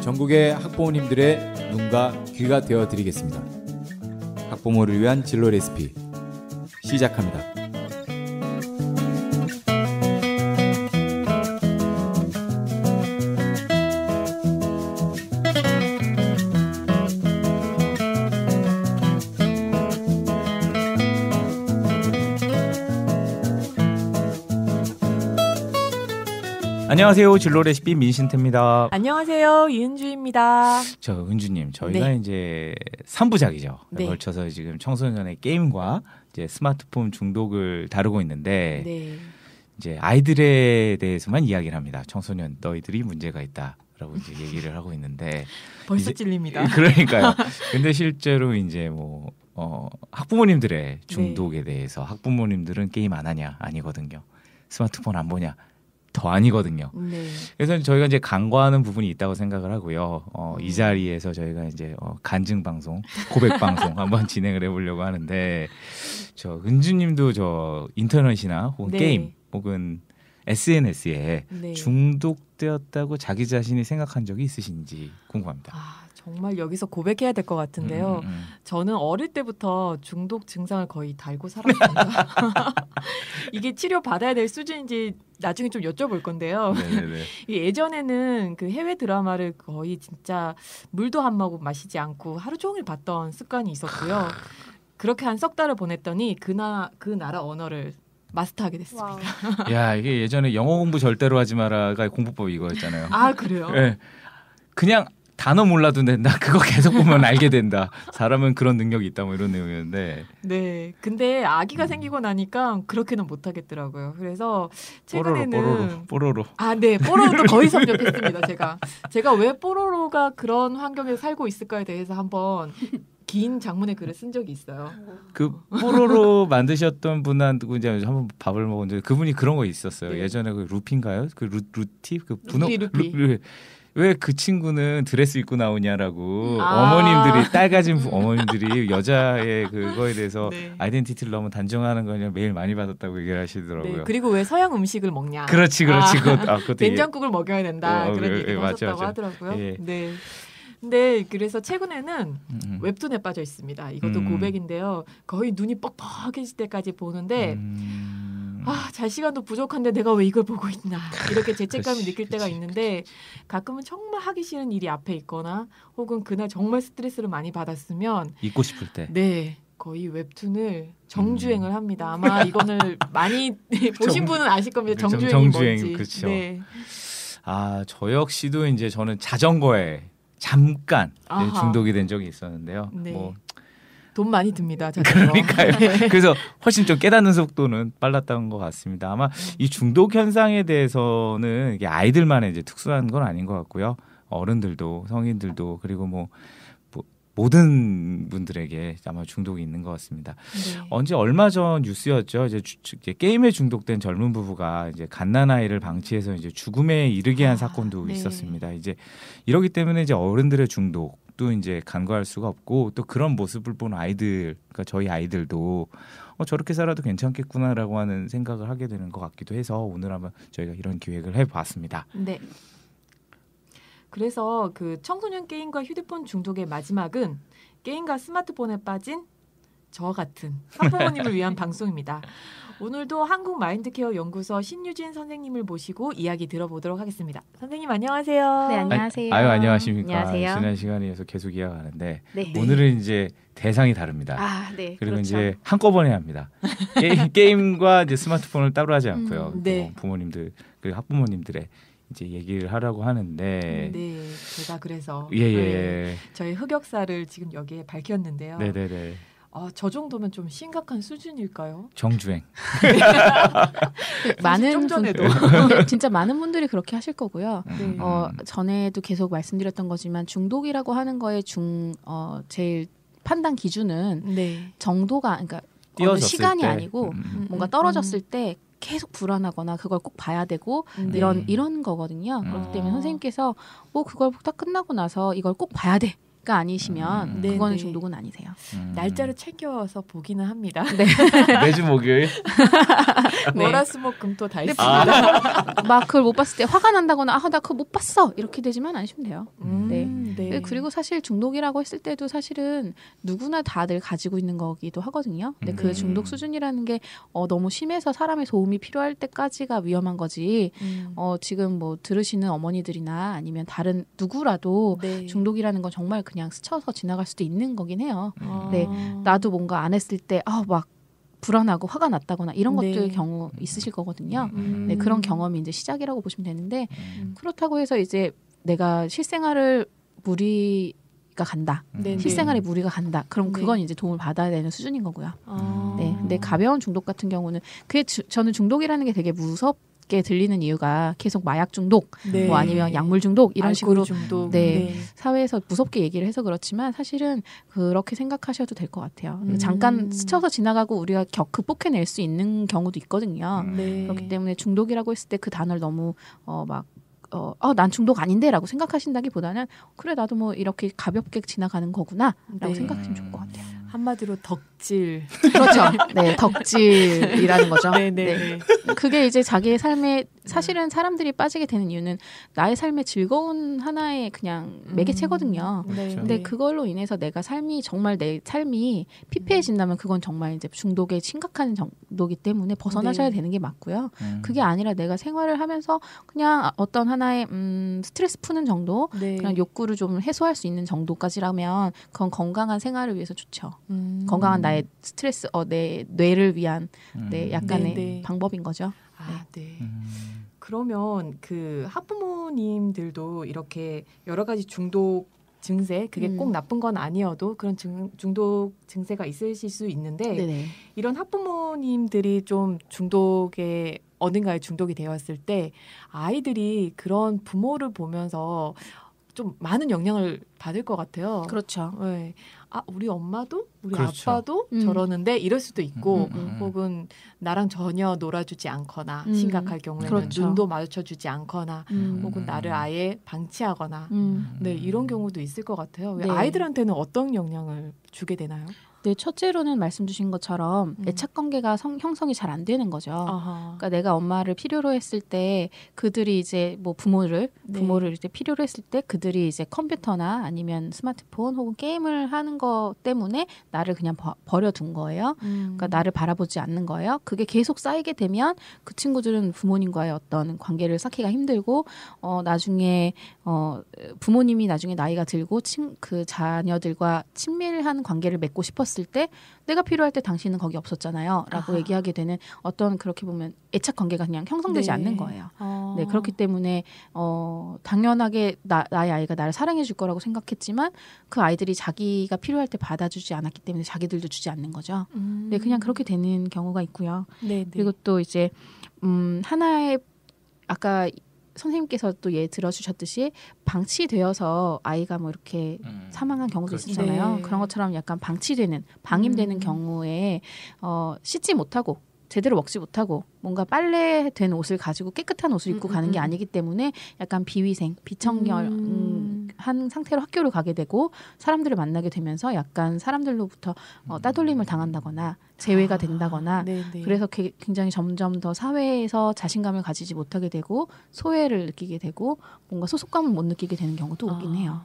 전국의 학부모님들의 눈과 귀가 되어드리겠습니다. 학부모를 위한 진로 레시피 시작합니다. 안녕하세요. 진로 레시피 민신태입니다. 안녕하세요. 이은주입니다. 저 은주님, 저희가 이제 3부작이죠. 걸쳐서 지금 청소년의 게임과 이제 스마트폰 중독을 다루고 있는데 이제 아이들에 대해서만 이야기를 합니다. 청소년 너희들이 문제가 있다라고 이제 얘기를 하고 있는데 벌써 이제, 찔립니다. 그러니까요. 근데 실제로 이제 뭐 학부모님들의 중독에 대해서 학부모님들은 게임 안 하냐? 아니거든요. 스마트폰 안 보냐? 더 아니거든요. 그래서 저희가 이제 간과하는 부분이 있다고 생각을 하고요. 이 자리에서 저희가 이제 간증 방송, 고백 방송 한번 진행을 해보려고 하는데, 저 은주님도 저 인터넷이나 혹은 게임 혹은 SNS에 중독되었다고 자기 자신이 생각한 적이 있으신지 궁금합니다. 정말 여기서 고백해야 될 것 같은데요. 저는 어릴 때부터 중독 증상을 거의 달고 살았습니다. 이게 치료 받아야 될 수준인지 나중에 좀 여쭤볼 건데요. 예전에는 그 해외 드라마를 거의 진짜 물도 한 모금 마시지 않고 하루 종일 봤던 습관이 있었고요. 그렇게 한 석 달을 보냈더니 그 나라 언어를 마스터하게 됐습니다. 야, 이게 예전에 영어 공부 절대로 하지 마라가 공부법 이거였잖아요. 아, 그래요? 네. 그냥 단어 몰라도 된다. 그거 계속 보면 알게 된다. 사람은 그런 능력이 있다. 뭐 이런 내용이었는데. 네. 근데 아기가 생기고 나니까 그렇게는 못 하겠더라고요. 그래서 최근에는 뽀로로. 아, 네. 뽀로로도 거의 섭렵했습니다. 제가 왜 뽀로로가 그런 환경에 살고 있을까에 대해서 한번 긴 장문의 글을 쓴 적이 있어요. 그 뽀로로 만드셨던 분한테 이제 한번 밥을 먹었는데 그분이 그런 거 있었어요. 예전에 그 루피인가요? 그 루티 그 분홍 루피. 왜 그 친구는 드레스 입고 나오냐라고 어머님들이 딸 가진 어머님들이 여자의 그거에 대해서 아이덴티티를 너무 단정하는 거냐 매일 많이 받았다고 얘기를 하시더라고요. 네, 그리고 왜 서양 음식을 먹냐? 그렇지. 그것도 된장국을 먹여야 된다. 그런 얘기를 하셨다고 맞아. 하더라고요. 예. 네. 근데 그래서 최근에는 웹툰에 빠져 있습니다. 이것도 고백인데요. 거의 눈이 뻑뻑해질 때까지 보는데 잘 시간도 부족한데 내가 왜 이걸 보고 있나 이렇게 죄책감을 느낄 때가 있는데 가끔은 정말 하기 싫은 일이 앞에 있거나 혹은 그날 정말 스트레스를 많이 받았으면 잊고 싶을 때 거의 웹툰을 정주행을 합니다. 아마 이거는 많이 보신 분은 아실 겁니다. 정주행이 뭔지. 그렇죠. 저 역시도 이제 저는 자전거에 잠깐 중독이 된 적이 있었는데요. 돈 많이 듭니다. 자전거. 그러니까요. 그래서 훨씬 좀 깨닫는 속도는 빨랐던 것 같습니다. 아마 이 중독 현상에 대해서는 이게 아이들만의 이제 특수한 건 아닌 것 같고요. 어른들도 성인들도 그리고 뭐 모든 분들에게 아마 중독이 있는 것 같습니다. 언제 얼마 전 뉴스였죠. 이제 게임에 중독된 젊은 부부가 이제 갓난아이를 방치해서 이제 죽음에 이르게 한 사건도 있었습니다. 이제 이러기 때문에 이제 어른들의 중독도 이제 간과할 수가 없고 또 그런 모습을 본 아이들, 그러니까 저희 아이들도 저렇게 살아도 괜찮겠구나라고 하는 생각을 하게 되는 것 같기도 해서 오늘 한번 저희가 이런 기획을 해봤습니다. 네. 그래서 그 청소년 게임과 휴대폰 중독의 마지막은 게임과 스마트폰에 빠진 저 같은 학부모님을 위한 방송입니다. 오늘도 한국마인드케어 연구소 신유진 선생님을 모시고 이야기 들어보도록 하겠습니다. 선생님 안녕하세요. 네, 안녕하세요. 안녕하십니까. 안녕하세요. 지난 시간에서 계속 이어가는데 오늘은 이제 대상이 다릅니다. 네, 그리고 그렇죠. 이제 한꺼번에 합니다. 게임과 이제 스마트폰을 따로 하지 않고요. 부모님들 그리고 학부모님들의 이제 얘기를 하라고 하는데 제가 그래서 저희 흑역사를 지금 여기에 밝혔는데요. 네네네. 저 정도면 좀 심각한 수준일까요? 정주행. 많은 분들, 진짜 많은 분들이 그렇게 하실 거고요. 전에도 계속 말씀드렸던 거지만 중독이라고 하는 거의 제일 판단 기준은 정도가 그러니까 어느 시간이 아니고 뭔가 떨어졌을 때 계속 불안하거나 그걸 꼭 봐야 되고 이런 거거든요. 그렇기 때문에 선생님께서 그걸 딱 끝나고 나서 이걸 꼭 봐야 돼. 아니시면 그거는 중독은 아니세요. 날짜를 챙겨서 보기는 합니다. 네. 매주 목요일. 월화수목금토 다 있습니다. 막 그걸 못 봤을 때 화가 난다거나 나 그거 못 봤어 이렇게 되지만 않으시면 돼요. 네. 그리고 사실 중독이라고 했을 때도 사실은 누구나 다들 가지고 있는 거기도 하거든요. 근데 그 중독 수준이라는 게 너무 심해서 사람의 도움이 필요할 때까지가 위험한 거지. 지금 뭐 들으시는 어머니들이나 아니면 다른 누구라도 중독이라는 건 정말 그냥 스쳐서 지나갈 수도 있는 거긴 해요. 네, 나도 뭔가 안 했을 때 막 불안하고 화가 났다거나 이런 것들 경우 있으실 거거든요. 네, 그런 경험이 이제 시작이라고 보시면 되는데 그렇다고 해서 이제 내가 실생활을 무리가 간다. 실생활에 무리가 간다. 그럼 그건 이제 도움을 받아야 되는 수준인 거고요. 네, 근데 가벼운 중독 같은 경우는 그게 저는 중독이라는 게 되게 무섭게 들리는 이유가 계속 마약 중독, 뭐 아니면 약물 중독 이런 식으로 중독. 사회에서 무섭게 얘기를 해서 그렇지만 사실은 그렇게 생각하셔도 될 것 같아요. 잠깐 스쳐서 지나가고 우리가 극복해낼 수 있는 경우도 있거든요. 그렇기 때문에 중독이라고 했을 때 그 단어를 너무 난 중독 아닌데라고 생각하신다기보다는 그래 나도 뭐 이렇게 가볍게 지나가는 거구나라고 생각하시면 좋을 것 같아요. 한마디로 덕질. 그렇죠. 네, 덕질이라는 거죠. 네. 그게 이제 자기의 삶에 사실은 사람들이 빠지게 되는 이유는 나의 삶의 즐거운 하나의 그냥 매개체거든요. 근데 그걸로 인해서 내가 정말 내 삶이 피폐해진다면 그건 정말 이제 중독에 심각한 정도이기 때문에 벗어나셔야 되는 게 맞고요. 그게 아니라 내가 생활을 하면서 그냥 어떤 하나의 스트레스 푸는 정도, 그냥 욕구를 좀 해소할 수 있는 정도까지라면 그건 건강한 생활을 위해서 좋죠. 건강한 나의 스트레스, 내 뇌를 위한 약간의 방법인 거죠. 그러면 그 학부모님들도 이렇게 여러 가지 중독 증세, 그게 꼭 나쁜 건 아니어도 그런 중독 증세가 있으실 수 있는데 이런 학부모님들이 좀 어딘가에 중독이 되었을 때 아이들이 그런 부모를 보면서 좀 많은 영향을 받을 것 같아요. 그렇죠. 네. 우리 엄마도 우리 아빠도 저러는데 이럴 수도 있고 혹은 나랑 전혀 놀아주지 않거나 심각할 경우에는 눈도 마주쳐주지 않거나 혹은 나를 아예 방치하거나 이런 경우도 있을 것 같아요. 아이들한테는 어떤 영향을 주게 되나요? 네, 첫째로는 말씀 주신 것처럼 애착 관계가 형성이 잘 안 되는 거죠. 그러니까 내가 엄마를 필요로 했을 때 그들이 이제 뭐 부모를 이제 필요로 했을 때 그들이 이제 컴퓨터나 아니면 스마트폰 혹은 게임을 하는 것 때문에 나를 그냥 버려둔 거예요. 그러니까 나를 바라보지 않는 거예요. 그게 계속 쌓이게 되면 그 친구들은 부모님과의 어떤 관계를 쌓기가 힘들고 나중에 부모님이 나중에 나이가 들고 그 자녀들과 친밀한 관계를 맺고 싶었을 때 내가 필요할 때 당신은 거기 없었잖아요 라고 얘기하게 되는 어떤 그렇게 보면 애착 관계가 그냥 형성되지 않는 거예요. 네, 그렇기 때문에 당연하게 나의 아이가 나를 사랑해 줄 거라고 생각했지만 그 아이들이 자기가 필요할 때 받아주지 않았기 때문에 자기들도 주지 않는 거죠. 네, 그냥 그렇게 되는 경우가 있고요. 그리고 또 이제 하나의 아까 선생님께서 또 들어주셨듯이 방치되어서 아이가 뭐 이렇게 사망한 경우도 있었잖아요. 그런 것처럼 약간 방임되는 경우에 씻지 못하고 제대로 먹지 못하고 뭔가 빨래된 옷을 가지고 깨끗한 옷을 입고 가는 게 아니기 때문에 약간 비위생, 비청결한 상태로 학교를 가게 되고 사람들을 만나게 되면서 약간 사람들로부터 따돌림을 당한다거나 제외가 된다거나 그래서 굉장히 점점 더 사회에서 자신감을 가지지 못하게 되고 소외를 느끼게 되고 뭔가 소속감을 못 느끼게 되는 경우도 오긴 해요.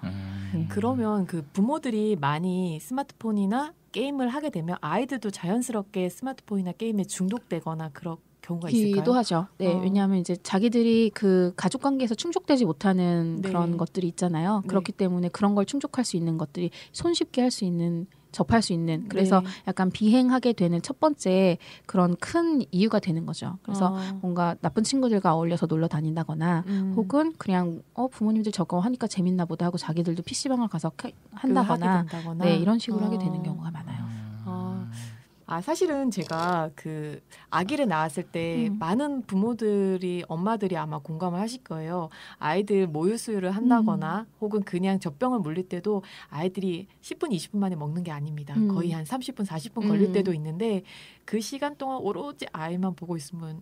그러면 그 부모들이 많이 스마트폰이나 게임을 하게 되면 아이들도 자연스럽게 스마트폰이나 게임에 중독되거나 그런 경우가 있을까요? 하죠. 네, 왜냐하면 이제 자기들이 그 가족 관계에서 충족되지 못하는 그런 것들이 있잖아요. 그렇기 때문에 그런 걸 충족할 수 있는 것들이 손쉽게 할 수 있는 접할 수 있는 그래서 약간 비행하게 되는 첫 번째 그런 큰 이유가 되는 거죠. 그래서 뭔가 나쁜 친구들과 어울려서 놀러 다닌다거나 혹은 그냥 부모님들 저거 하니까 재밌나 보다 하고 자기들도 PC방을 가서 한다거나 이런 식으로 하게 되는 경우가 많아요. 사실은 제가 그 아기를 낳았을 때 많은 부모들이 엄마들이 아마 공감을 하실 거예요. 아이들 모유 수유를 한다거나 혹은 그냥 젖병을 물릴 때도 아이들이 10분, 20분 만에 먹는 게 아닙니다. 거의 한 30분, 40분 걸릴 때도 있는데 그 시간 동안 오로지 아이만 보고 있으면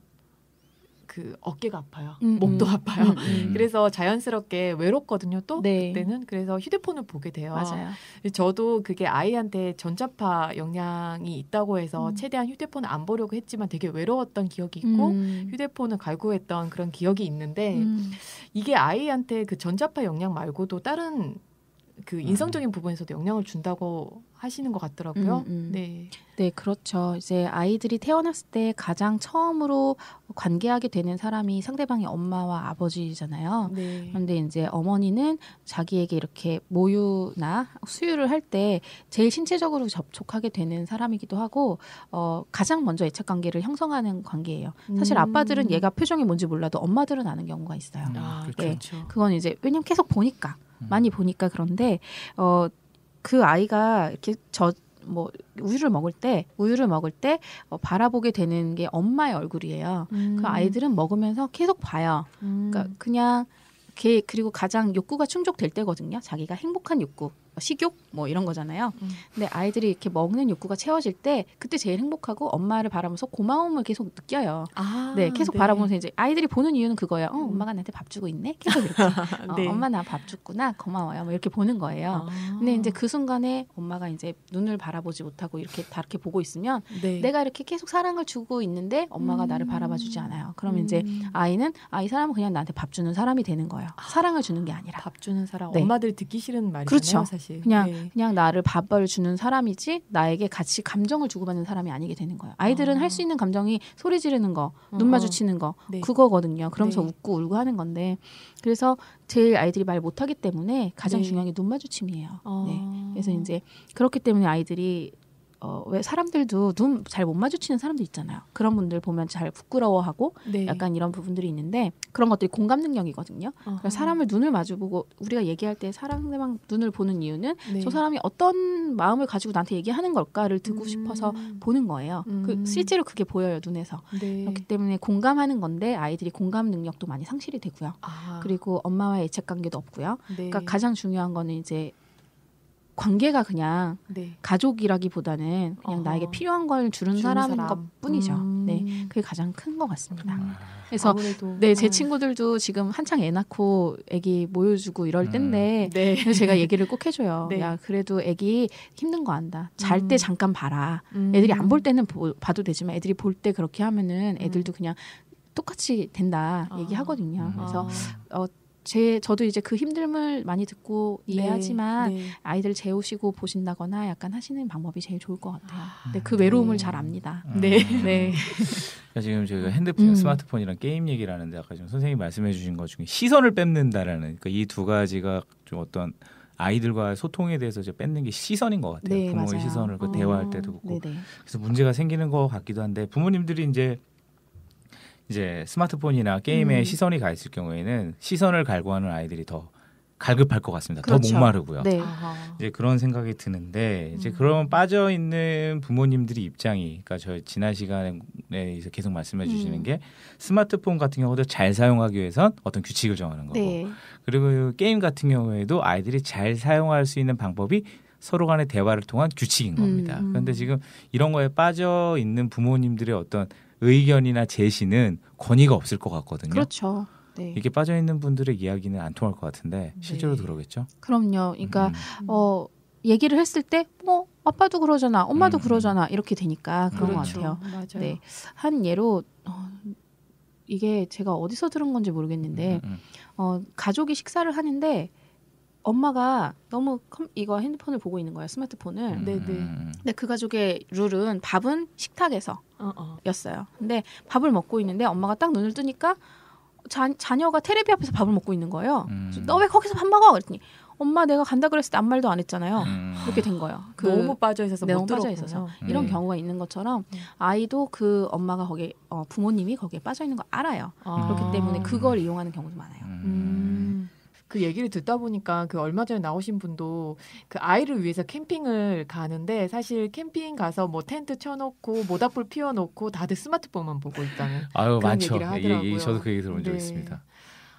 그 어깨가 아파요. 목도 아파요. 그래서 자연스럽게 외롭거든요. 또 네. 그때는 그래서 휴대폰을 보게 돼요. 맞아요. 저도 그게 아이한테 전자파 영향이 있다고 해서 최대한 휴대폰을 안 보려고 했지만 되게 외로웠던 기억이 있고 휴대폰을 갈구했던 그런 기억이 있는데 이게 아이한테 그 전자파 영향 말고도 다른 그 인성적인 부분에서도 영향을 준다고 하시는 것 같더라고요. 네. 네, 그렇죠. 이제 아이들이 태어났을 때 가장 처음으로 관계하게 되는 사람이 상대방의 엄마와 아버지잖아요. 네. 그런데 이제 어머니는 자기에게 이렇게 모유나 수유를 할 때 제일 신체적으로 접촉하게 되는 사람이기도 하고 가장 먼저 애착 관계를 형성하는 관계예요. 사실 아빠들은 얘가 표정이 뭔지 몰라도 엄마들은 아는 경우가 있어요. 그렇죠. 네, 그건 이제 왜냐면 계속 보니까 많이 보니까 그런데 그 아이가 이렇게 우유를 먹을 때 바라보게 되는 게 엄마의 얼굴이에요. 그 아이들은 먹으면서 계속 봐요. 그러니까 그냥 그리고 가장 욕구가 충족될 때거든요. 자기가 행복한 욕구. 식욕 뭐 이런 거잖아요. 근데 아이들이 이렇게 먹는 욕구가 채워질 때 그때 제일 행복하고 엄마를 바라보면서 고마움을 계속 느껴요. 네, 계속 바라보면서 이제 아이들이 보는 이유는 그거예요. 엄마가 나한테 밥 주고 있네. 계속 이렇게. 네. 엄마 나 밥 줬구나. 고마워요. 뭐 이렇게 보는 거예요. 근데 이제 그 순간에 엄마가 이제 눈을 바라보지 못하고 이렇게 다 이렇게 보고 있으면 네. 내가 이렇게 계속 사랑을 주고 있는데 엄마가 나를 바라봐주지 않아요. 그러면 이제 아이는 이 사람은 그냥 나한테 밥 주는 사람이 되는 거예요. 사랑을 주는 게 아니라. 밥 주는 사람. 네. 엄마들 듣기 싫은 말이잖아요. 그렇죠. 사실. 그냥 나를 밥을 주는 사람이지 나에게 같이 감정을 주고받는 사람이 아니게 되는 거예요. 아이들은 할 수 있는 감정이 소리 지르는 거, 눈 마주치는 거 네. 그거거든요. 그러면서 네. 웃고 울고 하는 건데 그래서 제일 아이들이 말 못하기 때문에 가장 네. 중요한 게 눈 마주침이에요. 네. 그래서 이제 그렇기 때문에 아이들이 왜 사람들도 눈 잘 못 마주치는 사람들 있잖아요. 그런 분들 보면 잘 부끄러워하고 네. 약간 이런 부분들이 있는데 그런 것들이 공감 능력이거든요. 그러니까 사람을 눈을 마주보고 우리가 얘기할 때 상대방 눈을 보는 이유는 네. 저 사람이 어떤 마음을 가지고 나한테 얘기하는 걸까를 듣고 싶어서 보는 거예요. 실제로 그게 보여요, 눈에서. 네. 그렇기 때문에 공감하는 건데 아이들이 공감 능력도 많이 상실이 되고요. 그리고 엄마와의 애착 관계도 없고요. 네. 그러니까 가장 중요한 거는 이제 관계가 그냥 네. 가족이라기보다는 그냥 나에게 필요한 걸 주는 사람인 것뿐이죠. 네, 그게 가장 큰 것 같습니다. 그래서 제 친구들도 지금 한창 애 낳고 애기 모여주고 이럴 때인데 네. 그래서 제가 얘기를 꼭 해줘요. 네. 야, 그래도 애기 힘든 거 안다. 잘 때 잠깐 봐라. 애들이 안 볼 때는 봐도 되지만 애들이 볼 때 그렇게 하면은 애들도 그냥 똑같이 된다 얘기하거든요. 그래서 저도 이제 그 힘듦을 많이 듣고 이해하지만 네. 아이들 재우시고 보신다거나 약간 하시는 방법이 제일 좋을 것 같아요. 근데 그 외로움을 잘 압니다. 네. 네. 지금 저희가 핸드폰, 스마트폰이랑 게임 얘기를 하는데 아까 좀 선생님이 말씀해주신 것 중에 시선을 뺏는다라는 그러니까 이 두 가지가 좀 어떤 아이들과의 소통에 대해서 이제 뺏는 게 시선인 것 같아요. 네, 부모의 맞아요. 시선을 그 대화할 때도 그렇고 네네. 그래서 문제가 생기는 것 같기도 한데 부모님들이 이제 스마트폰이나 게임에 시선이 가 있을 경우에는 시선을 갈구하는 아이들이 더 갈급할 것 같습니다. 그렇죠. 더 목마르고요. 네. 이제 그런 생각이 드는데 이제 그런 빠져 있는 부모님들이 입장이 그러니까 저희 지난 시간에 계속 말씀해 주시는 게 스마트폰 같은 경우도 잘 사용하기 위해선 어떤 규칙을 정하는 거고 네. 그리고 게임 같은 경우에도 아이들이 잘 사용할 수 있는 방법이 서로 간의 대화를 통한 규칙인 겁니다. 그런데 지금 이런 거에 빠져 있는 부모님들의 어떤 의견이나 제시는 권위가 없을 것 같거든요. 그렇죠. 네. 이게 빠져 있는 분들의 이야기는 안 통할 것 같은데 실제로도 그러겠죠. 그럼요. 그러니까 얘기를 했을 때 아빠도 그러잖아, 엄마도 그러잖아 이렇게 되니까 그런 그렇죠. 것 같아요. 맞아요. 네. 한 예로 이게 제가 어디서 들은 건지 모르겠는데 가족이 식사를 하는데 엄마가 너무 이거 핸드폰을 보고 있는 거예요. 스마트폰을. 근데 그 가족의 룰은 밥은 식탁에서 였어요. 근데 밥을 먹고 있는데 엄마가 딱 눈을 뜨니까 자녀가 테레비 앞에서 밥을 먹고 있는 거예요. 너 왜 거기서 밥 먹어? 그랬더니 엄마 내가 간다 그랬을 때 아무 말도 안 했잖아요. 이렇게 된 거예요. 너무 빠져 있어서 너무 빠져 있어서 이런 경우가 있는 것처럼 아이도 그 엄마가 거기에 부모님이 거기에 빠져 있는 거 알아요. 그렇기 때문에 그걸 이용하는 경우도 많아요. 그 얘기를 듣다 보니까 그 얼마 전에 나오신 분도 그 아이를 위해서 캠핑을 가는데 사실 캠핑 가서 뭐 텐트 쳐놓고 모닥불 피워놓고 다들 스마트폰만 보고 있다는 아유 그런 많죠. 얘기를 하더라고요. 저도 그 얘기 들어본 적 있습니다.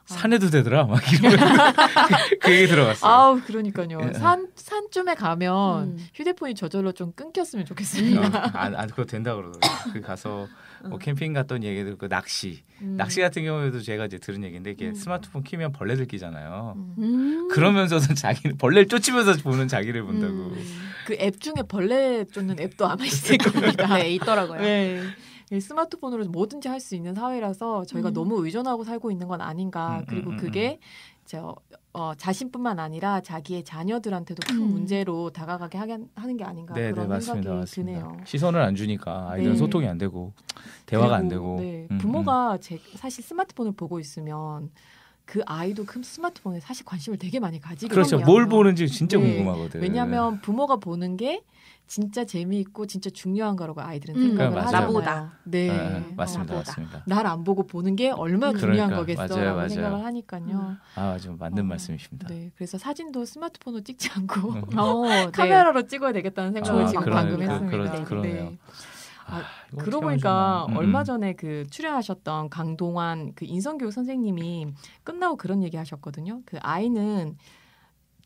산에도 되더라 막 이런 그 얘기 들어갔어요. 아우 그러니까요. 산쯤에 가면 휴대폰이 저절로 좀 끊겼으면 좋겠습니다. 그거 된다 그러더라고요. 그 가서 뭐 캠핑 갔던 얘기들 그 낚시 같은 경우에도 제가 이제 들은 얘기인데 이게 스마트폰 키면 벌레들 끼잖아요. 그러면서도 자기는 벌레를 쫓으면서 보는 자기를 본다고. 그 앱 중에 벌레 쫓는 앱도 아마 있을 겁니다. 네, 있더라고요. 네. 스마트폰으로 뭐든지 할 수 있는 사회라서 저희가 너무 의존하고 살고 있는 건 아닌가. 그리고 그게 자신뿐만 아니라 자기의 자녀들한테도 큰 문제로 다가가게 하는 게 아닌가. 네, 그런 맞습니다, 생각이 맞습니다. 드네요. 시선을 안 주니까 아이들은 네. 소통이 안 되고 대화가 안 되고. 네. 부모가 사실 스마트폰을 보고 있으면 그 아이도 그 스마트폰에 사실 관심을 되게 많이 가지거든요. 그렇죠. 뭘 보는지 진짜 궁금하거든. 왜냐하면 부모가 보는 게 진짜 재미있고 진짜 중요한 거라고 아이들은 생각을 하잖아요. 나보다. 네. 맞습니다. 맞습니다. 날 안 보고 보는 게 얼마나 중요한 거겠어라고 맞아요. 생각을 하니까요. 맞아. 맞는 말씀이십니다. 네. 그래서 사진도 스마트폰으로 찍지 않고 카메라로 찍어야 되겠다는 생각을 지금 방금 했습니다. 그러네요. 그러고 보니까 얼마 전에 그 출연하셨던 강동원 그 인성교육 선생님이 끝나고 그런 얘기 하셨거든요. 그 아이는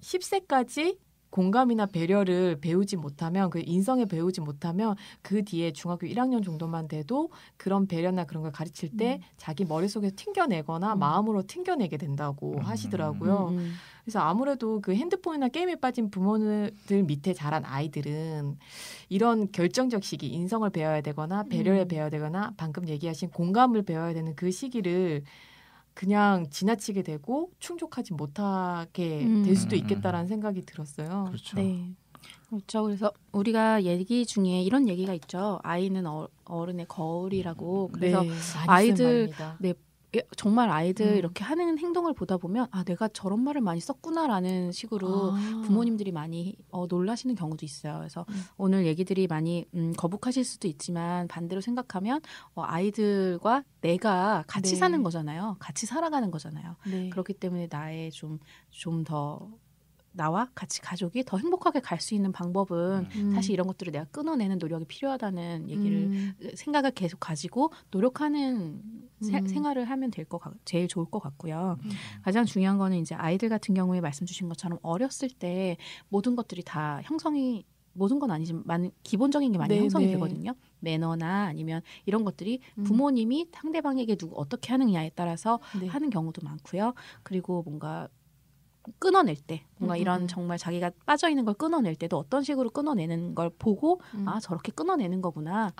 10세까지 공감이나 배려를 배우지 못하면 그 인성에 배우지 못하면 그 뒤에 중학교 1학년 정도만 돼도 그런 배려나 그런 걸 가르칠 때 자기 머릿속에서 튕겨내거나 마음으로 튕겨내게 된다고 하시더라고요. 그래서 아무래도 그 핸드폰이나 게임에 빠진 부모들 밑에 자란 아이들은 이런 결정적 시기, 인성을 배워야 되거나 배려를 배워야 되거나 방금 얘기하신 공감을 배워야 되는 그 시기를 그냥 지나치게 되고 충족하지 못하게 될 수도 있겠다라는 생각이 들었어요. 그렇죠. 네. 그렇죠. 그래서 우리가 얘기 중에 이런 얘기가 있죠. 아이는 어른의 거울이라고. 그래서 아이들 정말 아이들 이렇게 하는 행동을 보다 보면 내가 저런 말을 많이 썼구나라는 식으로 부모님들이 많이 놀라시는 경우도 있어요. 그래서 오늘 얘기들이 많이 거북하실 수도 있지만 반대로 생각하면 아이들과 내가 같이 사는 거잖아요. 같이 살아가는 거잖아요. 그렇기 때문에 나의 좀 더 나와 같이 가족이 더 행복하게 갈 수 있는 방법은 사실 이런 것들을 내가 끊어내는 노력이 필요하다는 얘기를 생각을 계속 가지고 노력하는 생활을 하면 제일 좋을 것 같고요. 가장 중요한 거는 이제 아이들 같은 경우에 말씀 주신 것처럼 어렸을 때 모든 것들이 다 모든 건 아니지만 기본적인 게 많이 형성이 되거든요. 매너나 아니면 이런 것들이 부모님이 상대방에게 어떻게 하느냐에 따라서 하는 경우도 많고요. 그리고 뭔가 끊어낼 때 뭔가 이런 정말 자기가 빠져있는 걸 끊어낼 때도 어떤 식으로 끊어내는 걸 보고 저렇게 끊어내는 거구나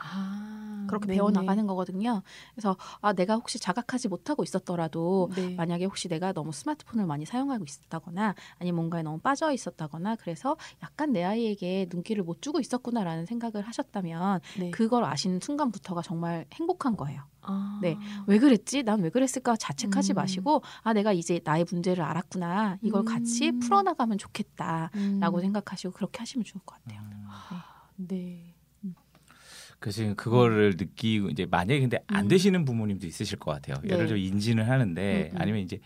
그렇게 배워나가는 거거든요. 그래서 내가 혹시 자각하지 못하고 있었더라도 만약에 혹시 내가 너무 스마트폰을 많이 사용하고 있었다거나 아니면 뭔가에 너무 빠져 있었다거나 그래서 약간 내 아이에게 눈길을 못 주고 있었구나라는 생각을 하셨다면 그걸 아시는 순간부터가 정말 행복한 거예요. 왜 그랬지? 난 왜 그랬을까? 자책하지 마시고 내가 이제 나의 문제를 알았구나. 이걸 같이 풀어나가면 좋겠다라고 생각하시고 그렇게 하시면 좋을 것 같아요. 그래서 그거를 느끼고 이제 만약에 근데 안 되시는 부모님도 있으실 것 같아요. 예를 들어 인지는 하는데 아니면 이제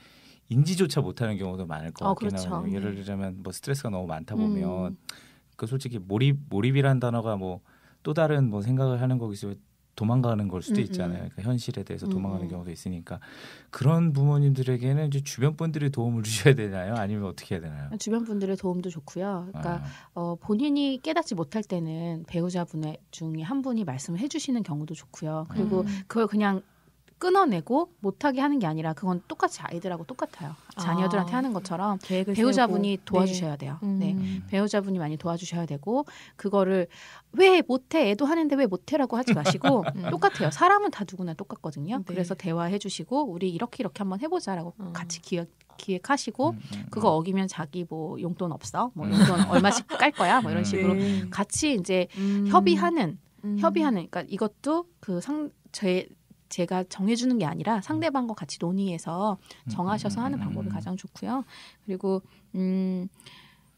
인지조차 못하는 경우도 많을 것 같긴 하거든요. 예를 들자면 뭐 스트레스가 너무 많다 보면 그 솔직히 몰입이란 단어가 뭐 또 다른 뭐 생각을 하는 거기서 도망가는 걸 수도 있잖아요. 그러니까 현실에 대해서 도망가는 경우도 있으니까 그런 부모님들에게는 이제 주변 분들이 도움을 주셔야 되나요? 아니면 어떻게 해야 되나요? 주변 분들의 도움도 좋고요. 그러니까 본인이 깨닫지 못할 때는 배우자분 중에 한 분이 말씀을 해주시는 경우도 좋고요. 그리고 그걸 그냥 끊어내고 못하게 하는 게 아니라 그건 똑같이 아이들하고 똑같아요. 자녀들한테 하는 것처럼 배우자분이 도와주셔야 돼요. 배우자분이 많이 도와주셔야 되고 그거를 왜 못해? 애도 하는데 왜 못해라고 하지 마시고 똑같아요. 사람은 다 누구나 똑같거든요. 그래서 대화해 주시고 우리 이렇게 한번 해보자라고 같이 기획하시고 그거 어기면 자기 뭐 용돈 없어? 뭐 용돈 얼마씩 깔 거야? 뭐 이런 식으로 같이 이제 협의하는 그러니까 이것도 제가 정해주는 게 아니라 상대방과 같이 논의해서 정하셔서 하는 방법이 가장 좋고요. 그리고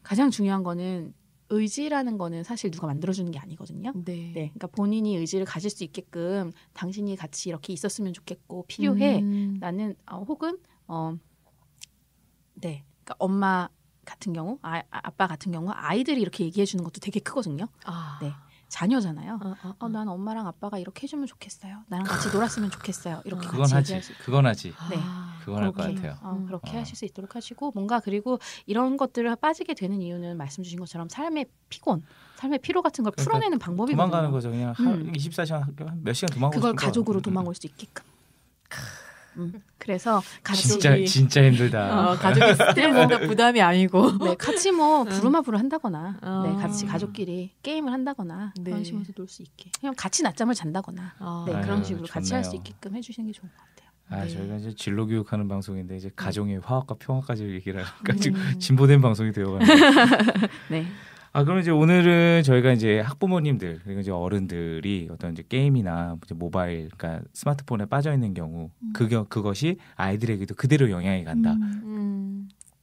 가장 중요한 거는 의지라는 거는 사실 누가 만들어주는 게 아니거든요. 그러니까 본인이 의지를 가질 수 있게끔 당신이 같이 이렇게 있었으면 좋겠고 필요해. 나는 혹은 그러니까 엄마 같은 경우, 아빠 같은 경우 아이들이 이렇게 얘기해 주는 것도 되게 크거든요. 자녀잖아요. 난 엄마랑 아빠가 이렇게 해주면 좋겠어요. 나랑 같이 놀았으면 좋겠어요. 이렇게 그건 하지. 그건 하지. 그건 할 것 같아요. 그렇게 하실 수 있도록 하시고 뭔가 그리고 이런 것들을 빠지게 되는 이유는 말씀 주신 것처럼 삶의 피곤, 삶의 피로 같은 걸 그러니까 풀어내는 방법이거든요. 도망가는 거죠. 그냥 24시간 몇 시간 도망가고 그걸 가족으로 도망올 수 있게끔. 그래서 같이 진짜 힘들다. 가족이 스트레스가 부담이 아니고 네, 같이 뭐 부루마부루 한다거나 네, 같이 가족끼리 게임을 한다거나 그런 식으로 놀 수 있게 그냥 같이 낮잠을 잔다거나 네, 그런 식으로 같이 할 수 있게끔 해주시는 게 좋은 것 같아요. 저희가 이제 진로 교육하는 방송인데 이제 가정의 화합과 평화까지 얘기를 하니까 지금 진보된 방송이 되어가는 거예요. 네. 그럼 이제 오늘은 저희가 이제 학부모님들 그리고 이제 어른들이 어떤 이제 게임이나 이제 모바일, 그러니까 스마트폰에 빠져 있는 경우 그것이 아이들에게도 그대로 영향이 간다.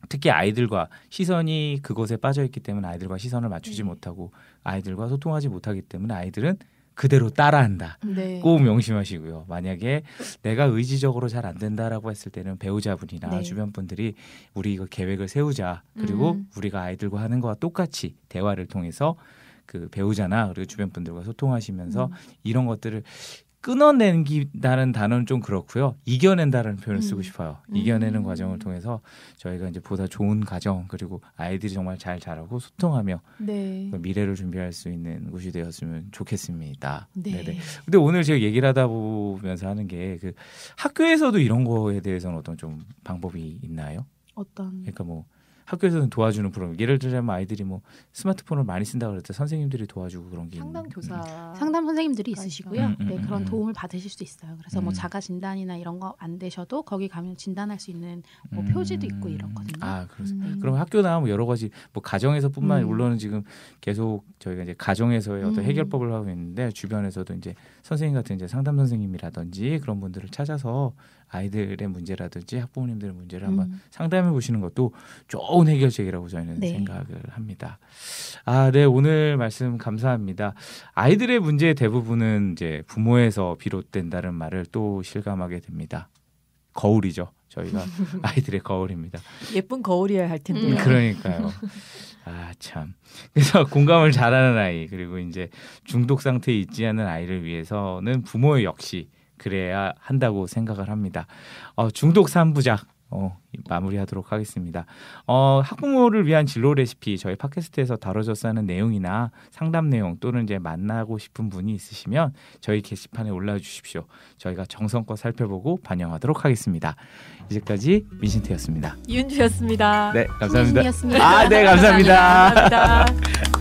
특히 아이들과 시선이 그것에 빠져 있기 때문에 아이들과 시선을 맞추지 못하고 아이들과 소통하지 못하기 때문에 아이들은 그대로 따라한다. 네. 꼭 명심하시고요. 만약에 내가 의지적으로 잘 안 된다라고 했을 때는 배우자분이나 주변 분들이 우리 이거 계획을 세우자. 그리고 우리가 아이들과 하는 거와 똑같이 대화를 통해서 그 배우자나 그리고 주변 분들과 소통하시면서 이런 것들을 끊어낸다는 단어는 좀 그렇고요. 이겨낸다는 표현을 쓰고 싶어요. 이겨내는 과정을 통해서 저희가 이제 보다 좋은 가정 그리고 아이들이 정말 잘 자라고 소통하며 미래를 준비할 수 있는 곳이 되었으면 좋겠습니다. 네네. 근데 오늘 제가 얘기를 하다 보면서 하는 게 그 학교에서도 이런 거에 대해서는 어떤 좀 방법이 있나요? 그러니까 뭐 학교에서는 도와주는 프로그램. 예를 들자면 아이들이 뭐 스마트폰을 많이 쓴다 그럴 때 선생님들이 도와주고 그런 게 상담 교사, 상담 선생님들이 있으시고요. 네, 그런 도움을 받으실 수 있어요. 그래서 뭐 자가 진단이나 이런 거 안 되셔도 거기 가면 진단할 수 있는 뭐 표지도 있고 이렇거든요. 그렇습니다. 그럼 학교나 뭐 여러 가지 뭐 가정에서뿐만 아니라 물론은 지금 계속 저희가 이제 가정에서의 어떤 해결법을 하고 있는데 주변에서도 이제 선생님 같은 이제 상담 선생님이라든지 그런 분들을 찾아서 아이들의 문제라든지 학부모님들의 문제를 한번 상담해 보시는 것도 좋은 해결책이라고 저희는 생각을 합니다. 네, 오늘 말씀 감사합니다. 아이들의 문제의 대부분은 이제 부모에서 비롯된다는 말을 또 실감하게 됩니다. 거울이죠. 저희가 아이들의 거울입니다. 예쁜 거울이어야 할 텐데요. 그러니까요. 참. 그래서 공감을 잘하는 아이 그리고 이제 중독 상태에 있지 않은 아이를 위해서는 부모 역시 그래야 한다고 생각을 합니다. 중독 3부작 마무리하도록 하겠습니다. 학부모를 위한 진로 레시피 저희 팟캐스트에서 다뤄졌어 하는 내용이나 상담 내용 또는 이제 만나고 싶은 분이 있으시면 저희 게시판에 올라주십시오. 저희가 정성껏 살펴보고 반영하도록 하겠습니다. 이제까지 민신태였습니다. 이은주였습니다. 네, 감사합니다. 민신이었습니다. 네, 감사합니다. 감사합니다.